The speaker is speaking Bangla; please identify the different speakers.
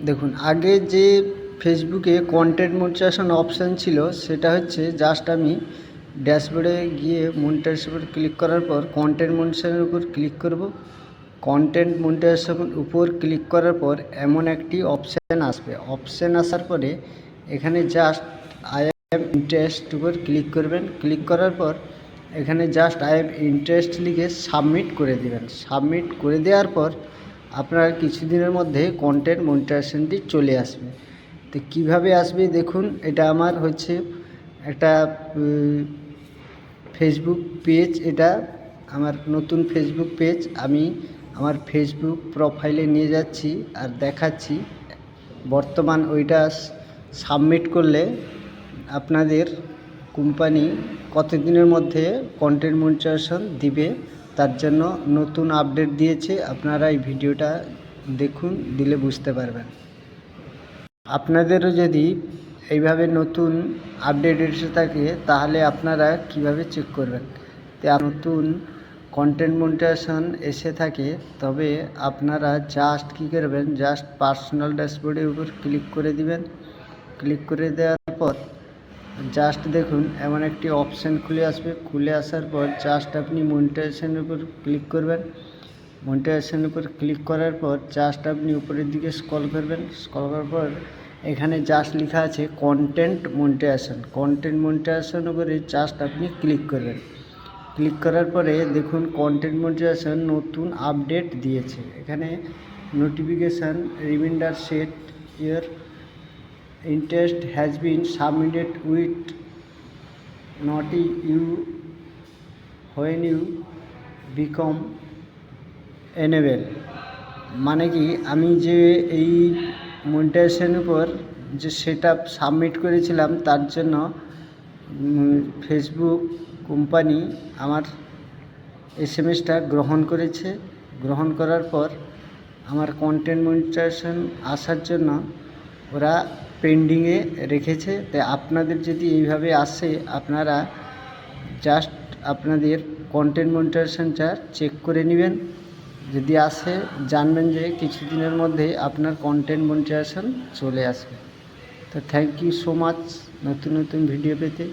Speaker 1: দেখুন, আগে যে ফেসবুকে কন্টেন্ট মনিটাইজেশন অপশান ছিল সেটা হচ্ছে জাস্ট আমি ড্যাশবোর্ডে গিয়ে মনিটাইজেশন উপর ক্লিক করার পর কন্টেন্ট মনিটাইজেশনের উপর ক্লিক করব। কন্টেন্ট মনিটাইজেশনের উপর ক্লিক করার পর এমন একটি অপশান আসবে। অপশান আসার পরে এখানে জাস্ট আই এম ইন্টারেস্ট উপর ক্লিক করবেন। ক্লিক করার পর এখানে জাস্ট আই এম ইন্টারেস্ট লিখে সাবমিট করে দেবেন। সাবমিট করে দেওয়ার পর আপনার কিছুদিনের মধ্যে কন্টেন্ট মনিটাইজেশনটি চলে আসবে। তো কীভাবে আসবে দেখুন, এটা আমার হচ্ছে একটা ফেসবুক পেজ। এটা আমার নতুন ফেসবুক পেজ। আমি আমার ফেসবুক প্রোফাইলে নিয়ে যাচ্ছি আর দেখাচ্ছি। বর্তমান ওইটা সাবমিট করলে আপনাদের কোম্পানি কতদিনের মধ্যে কন্টেন্ট মনিটাইজেশন দিবে তার জন্য নতুন আপডেট দিয়েছে। আপনারা এই ভিডিওটা দেখুন, দিলে বুঝতে পারবেন। আপনাদেরও যদি এইভাবে নতুন আপডেট এসে থাকে তাহলে আপনারা কিভাবে চেক করবেন। তো নতুন কন্টেন্ট মনিটাইজেশন এসে থাকে তবে আপনারা জাস্ট কী করবেন, জাস্ট পার্সোনাল ড্যাশবোর্ডের উপর ক্লিক করে দিবেন। ক্লিক করে দেওয়ার পর জাস্ট দেখুন এমন একটি অপশান খুলে আসবে। খুলে আসার পর জাস্ট আপনি মনিটাইজেশনের উপর ক্লিক করবেন। মনিটাইজেশনের উপর ক্লিক করার পর জাস্ট আপনি উপরের দিকে স্ক্রল করবেন। স্ক্রল করার পর এখানে জাস্ট লেখা আছে কন্টেন্ট মনিটাইজেশন। কন্টেন্ট মনিটাইজেশন উপরে জাস্ট আপনি ক্লিক করবেন। ক্লিক করার পরে দেখুন কন্টেন্ট মনিটাইজেশন নতুন আপডেট দিয়েছে। এখানে notification reminder set your interest has been submitted with not you when you become enable. মানে কি, আমি যে এই মনিটাইজেশনের উপর যে সেট আপ সাবমিট করেছিলাম তার জন্য ফেসবুক কোম্পানি আমার এসএমএসটা গ্রহণ করেছে। গ্রহণ করার পর আমার কন্টেন্ট মনিটাইজেশন আসার জন্য ওরা পেন্ডিংয়ে রেখেছে। তাই আপনাদের যদি এইভাবে আসে আপনারা জাস্ট আপনাদের কন্টেন্ট মনিটাইজেশনটা চেক করে নেবেন। যদি আসে জানবেন যে কিছুদিনের মধ্যে আপনার কন্টেন্ট মনিটাইজেশন চলে আসবে। তো থ্যাংক ইউ সো মাচ নতুন নতুন ভিডিও পেতে।